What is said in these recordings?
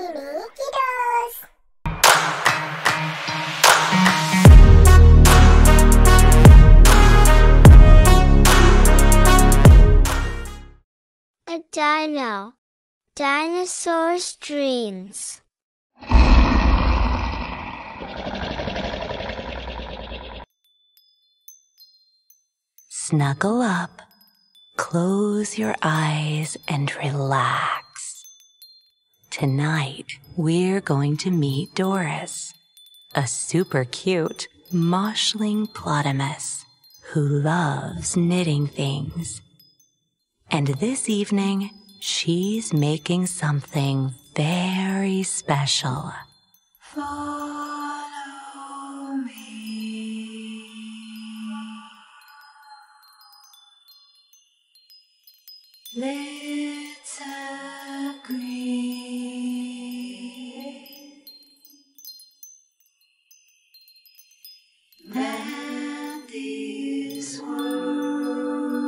Mini Kiddos. A Dino Dinosaur Dreams. Snuggle up, close your eyes, and relax. Tonight, we're going to meet Doris, a super cute moshling plotamus who loves knitting things. And this evening, she's making something very special. Follow me. Let's agree that this world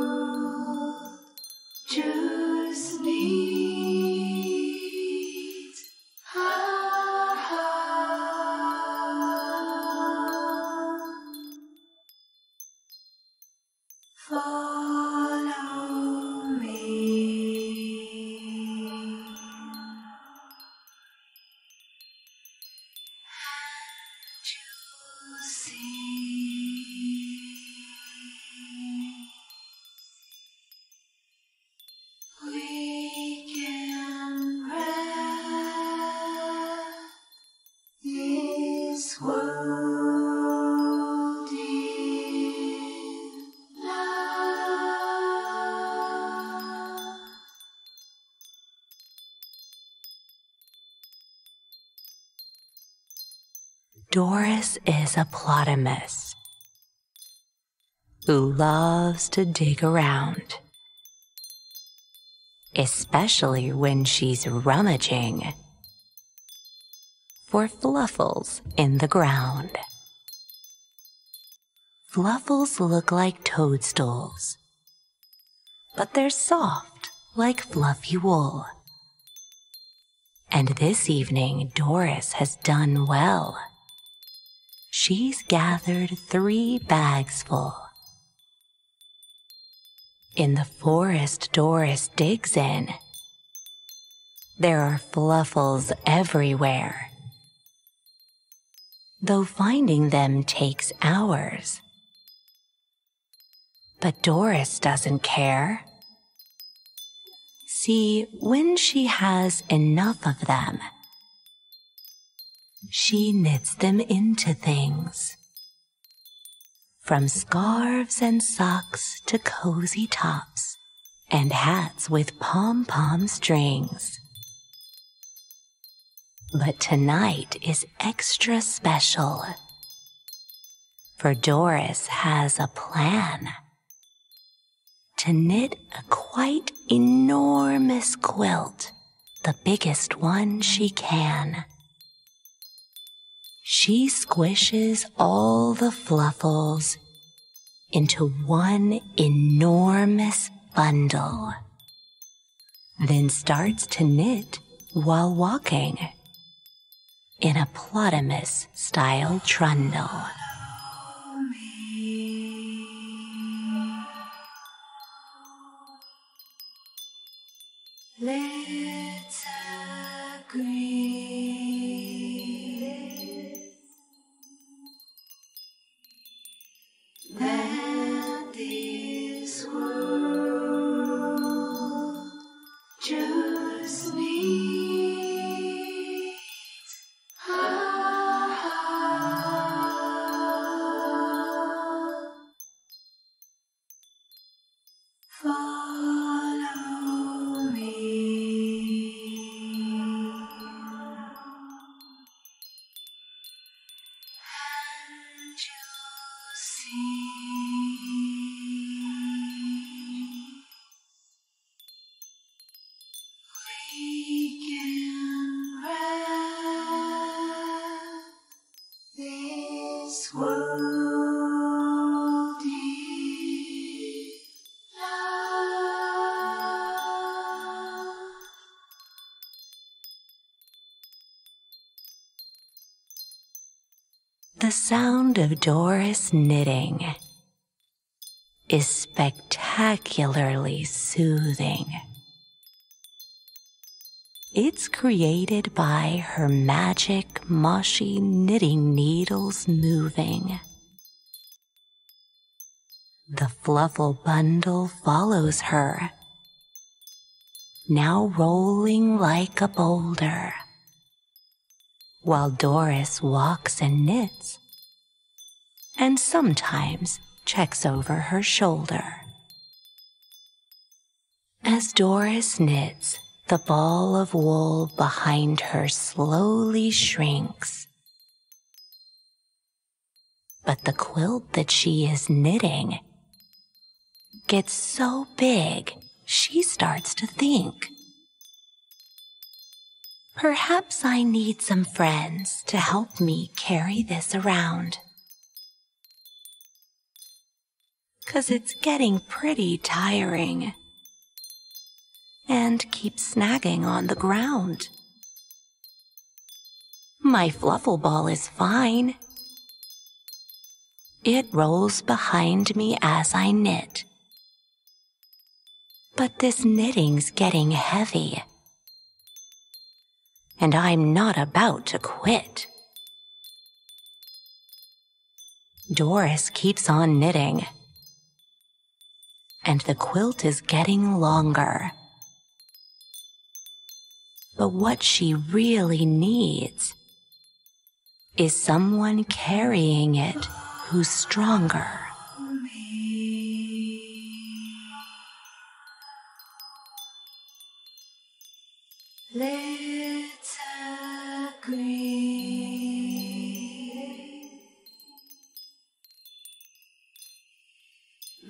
just needs a hug. Follow me, and you'll see we can wrap this world in love. Doris is a plotamus who loves to dig around, especially when she's rummaging for fluffles in the ground. Fluffles look like toadstools, but they're soft like fluffy wool. And this evening, Doris has done well. She's gathered 3 bags full. In the forest Doris digs in, there are fluffles everywhere, though finding them takes hours. But Doris doesn't care. See, when she has enough of them, she knits them into things. From scarves and socks to cozy tops and hats with pom-pom strings. But tonight is extra special, for Doris has a plan to knit a quite enormous quilt, the biggest one she can. She squishes all the fluffles into one enormous bundle, then starts to knit while walking in a plotamus-style trundle. Follow me. Let's agree that this world just needs a hug. Follow me, and you'll see we The sound of Doris knitting is spectacularly soothing. It's created by her magic, moshy knitting needles moving. The fluffle bundle follows her, now rolling like a boulder, while Doris walks and knits, and sometimes checks over her shoulder. As Doris knits, the ball of wool behind her slowly shrinks. But the quilt that she is knitting gets so big, she starts to think. Perhaps I need some friends to help me carry this around. 'Cause it's getting pretty tiring and keeps snagging on the ground. My fluffle ball is fine. It rolls behind me as I knit. But this knitting's getting heavy, and I'm not about to quit. Doris keeps on knitting, and the quilt is getting longer. But what she really needs is someone carrying it who's stronger. Let's agree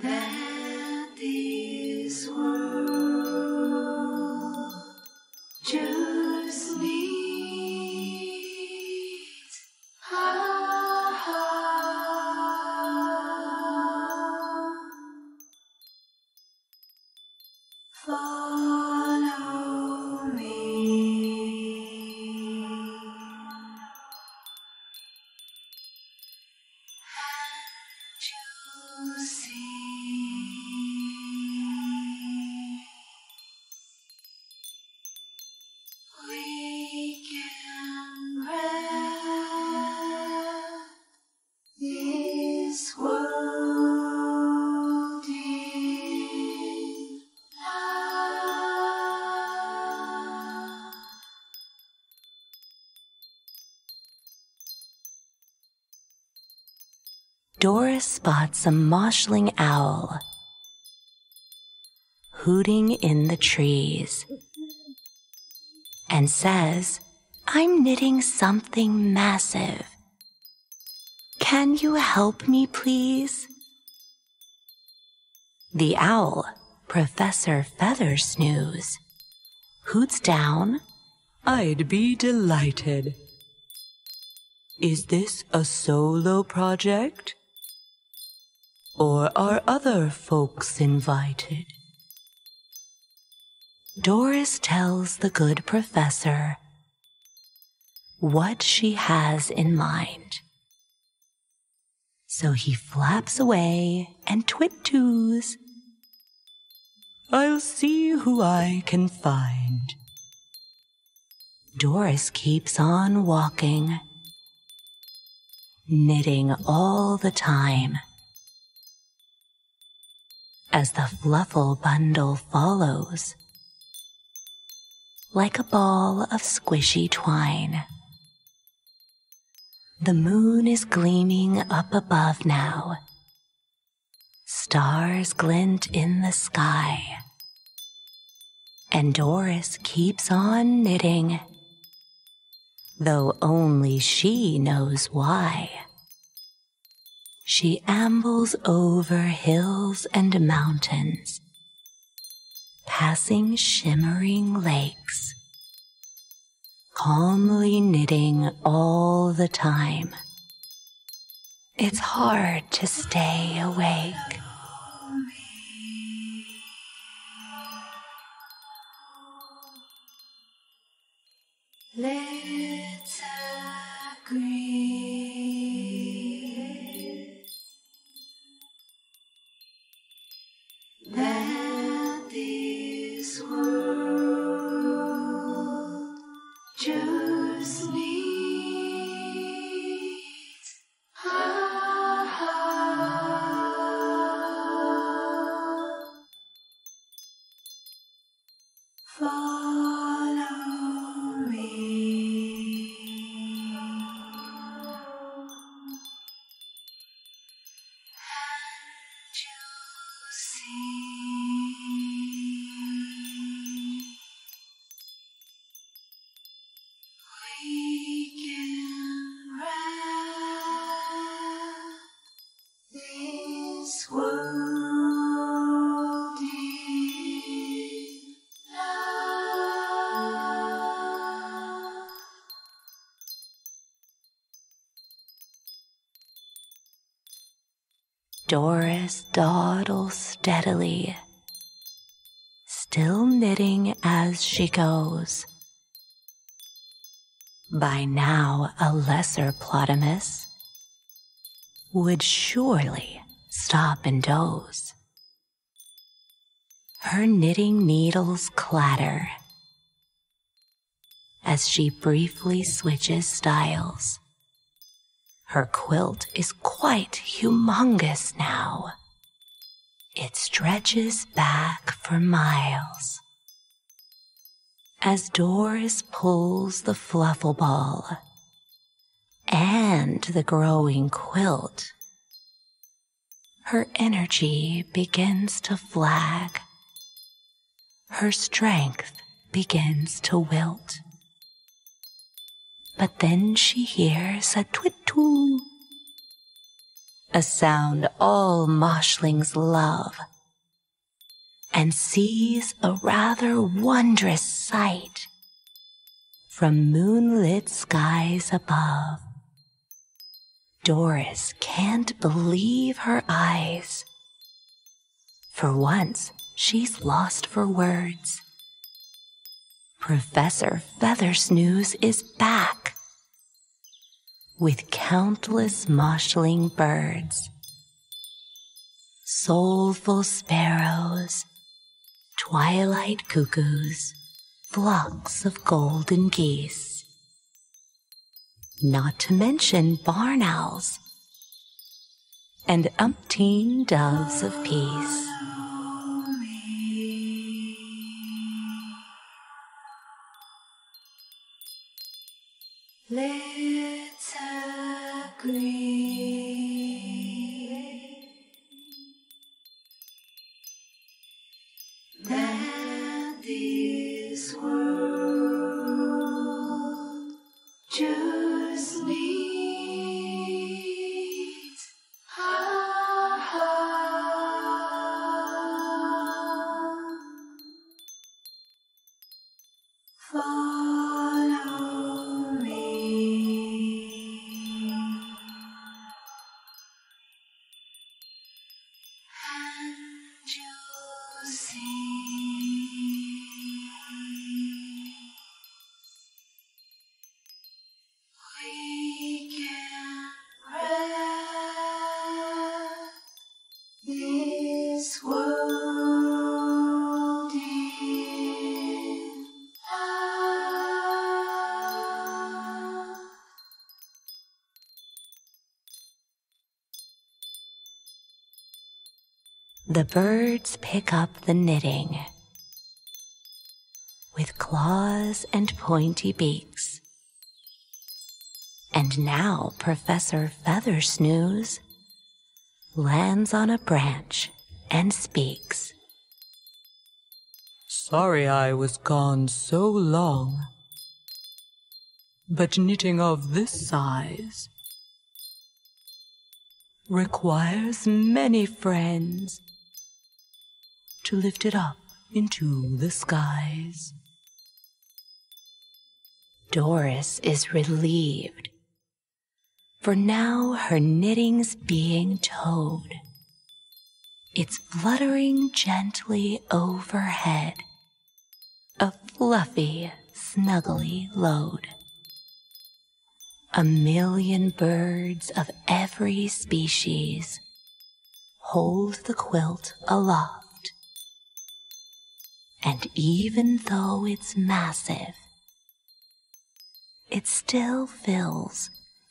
that this world just needs a heart. Follow me, and you'll see we can wrap this world in love. Doris spots a moshling owl hooting in the trees and says, I'm knitting something massive. Can you help me, please? The owl, Professor Feathersnooze, hoots down, I'd be delighted. Is this a solo project? Or are other folks invited? Doris tells the good professor what she has in mind. So he flaps away and twit-toos. I'll see who I can find. Doris keeps on walking, knitting all the time. As the fluffle bundle follows, like a ball of squishy twine. The moon is gleaming up above now. Stars glint in the sky. And Doris keeps on knitting, though only she knows why. She ambles over hills and mountains, passing shimmering lakes, calmly knitting all the time. It's hard to stay awake. Let's agree Doris dawdles steadily, still knitting as she goes. By now a lesser Plotamus would surely stop and doze. Her knitting needles clatter as she briefly switches styles. Her quilt is quite humongous now. It stretches back for miles. As Doris pulls the fluffle ball and the growing quilt, her energy begins to flag. Her strength begins to wilt. But then she hears a twit-too, a sound all moshlings love, and sees a rather wondrous sight from moonlit skies above. Doris can't believe her eyes. For once, she's lost for words. Professor Feathersnooze is back with countless moshling birds, soulful sparrows, twilight cuckoos, flocks of golden geese, not to mention barn owls and umpteen doves of peace. Let's agree that this world just needs a heart. Follow me. The birds pick up the knitting with claws and pointy beaks. And now Professor Feathersnooze lands on a branch and speaks. Sorry I was gone so long, but knitting of this size requires many friends to lift it up into the skies. Doris is relieved, for now her knitting's being towed. It's fluttering gently overhead, a fluffy, snuggly load. A million birds of every species hold the quilt aloft. And even though it's massive, it still feels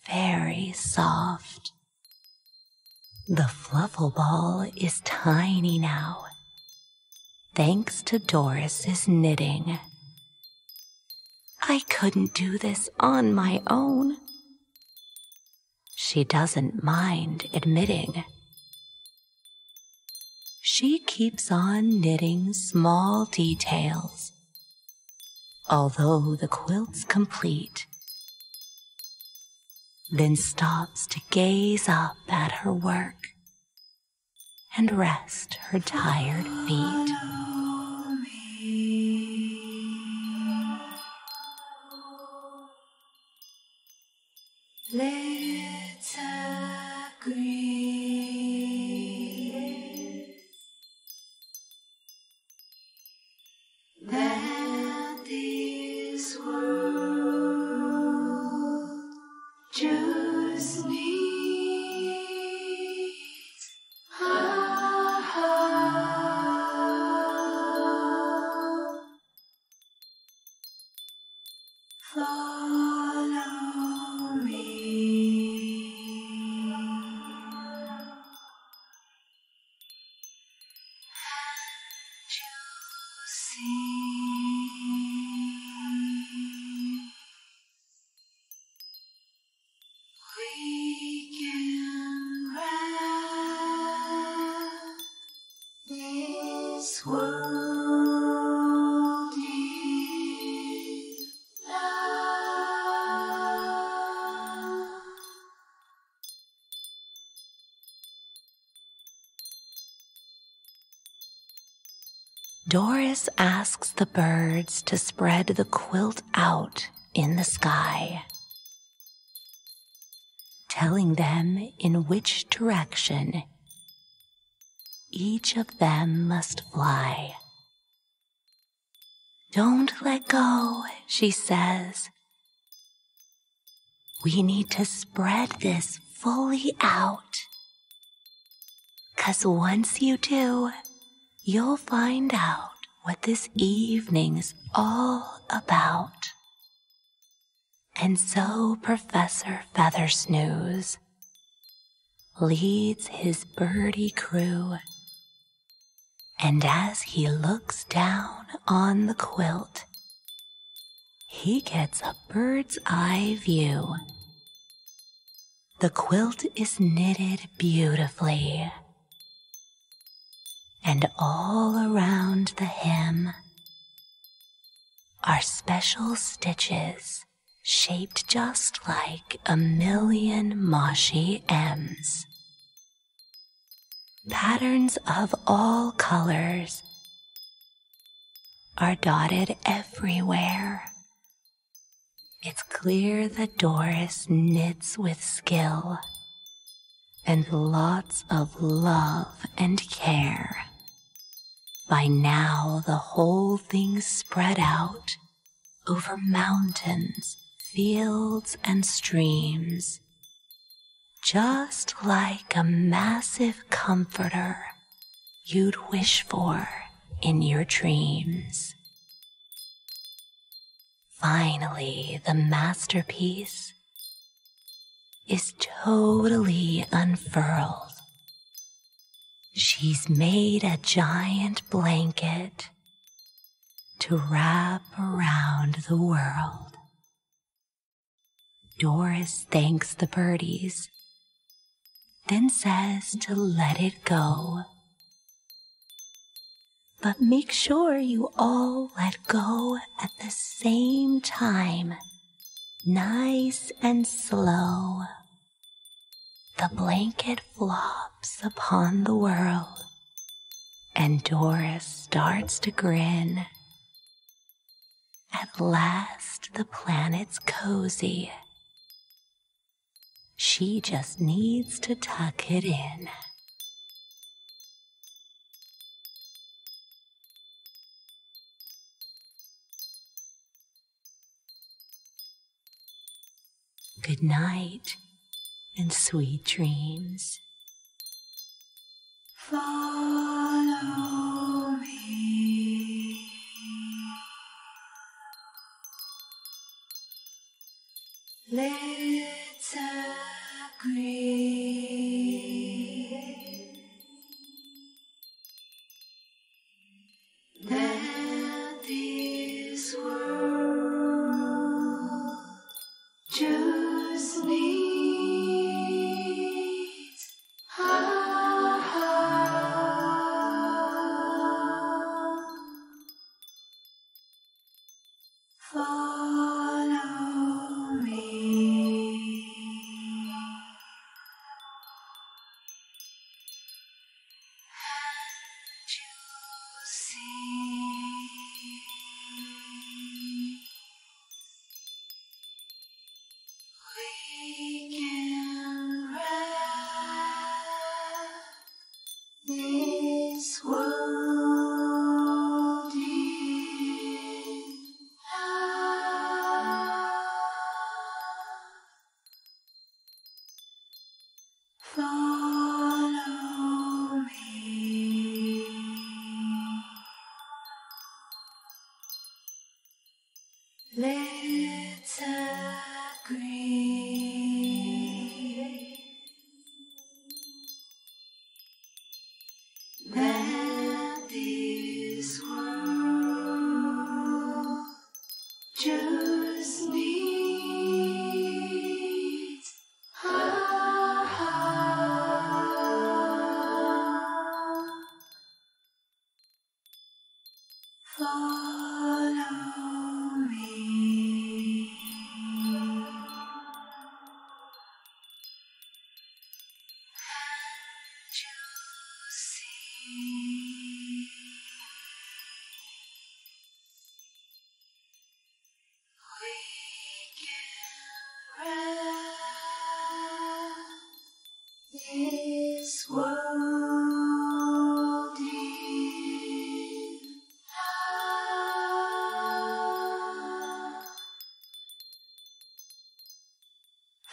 very soft. The fluffle ball is tiny now, thanks to Doris's knitting. I couldn't do this on my own. She doesn't mind admitting. She keeps on knitting small details, although the quilt's complete, then stops to gaze up at her work and rest her tired feet. Let's agree Follow me. And you'll see we can wrap this world in love. Doris asks the birds to spread the quilt out in the sky, telling them in which direction each of them must fly. Don't let go, she says. We need to spread this fully out, 'cause once you do, you'll find out what this evening's all about. And so Professor Feathersnooze leads his birdie crew, and as he looks down on the quilt, he gets a bird's eye view. The quilt is knitted beautifully, and all around the hem are special stitches shaped just like a million Moshi M's. Patterns of all colors are dotted everywhere. It's clear that Doris knits with skill and lots of love and care. By now, the whole thing's spread out over mountains, fields, and streams, just like a massive comforter you'd wish for in your dreams. Finally, the masterpiece is totally unfurled. She's made a giant blanket to wrap around the world. Doris thanks the birdies, then says to let it go. But make sure you all let go at the same time, nice and slow. The blanket flops upon the world, and Doris starts to grin. At last, the planet's cozy. She just needs to tuck it in. Good night and sweet dreams. Follow me. Let's agree that this world just needs a hug. Follow me.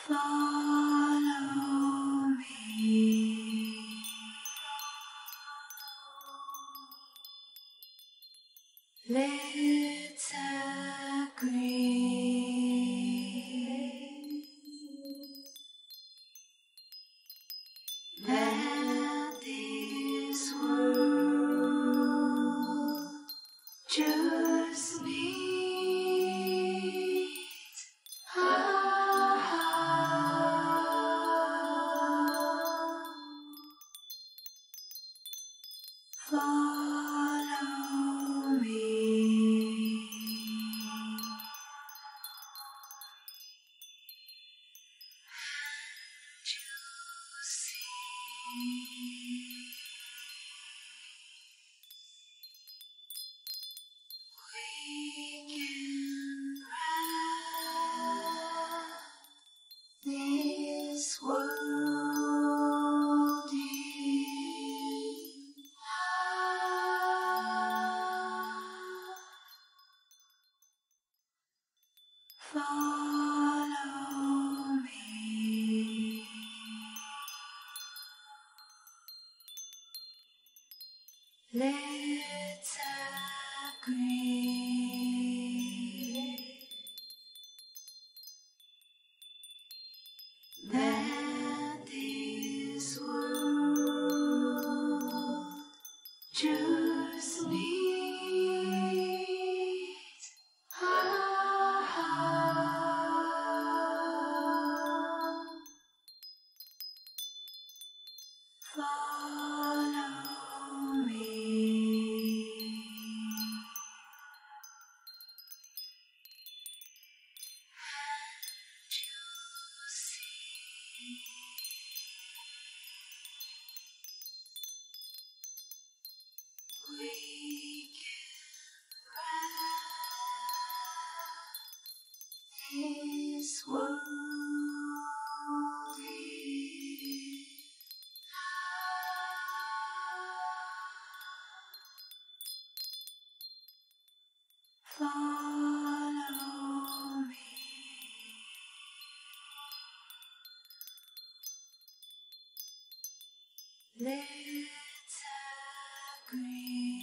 Follow me. Let's agree that this world just needs a follow me. This world in love. Follow me. Let's agree that this world just needs a follow me. We can wrap this world in love. Follow me. Let's agree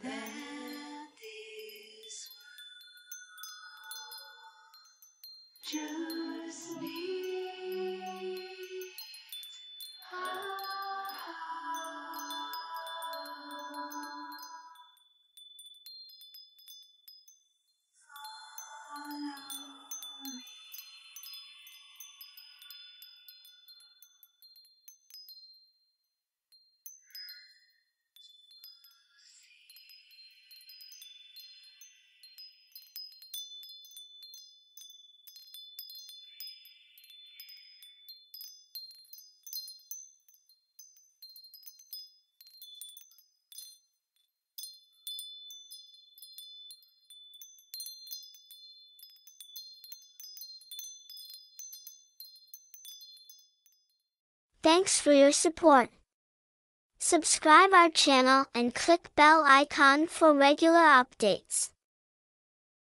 that this world just needs a follow me. Thanks for your support. Subscribe our channel and click bell icon for regular updates.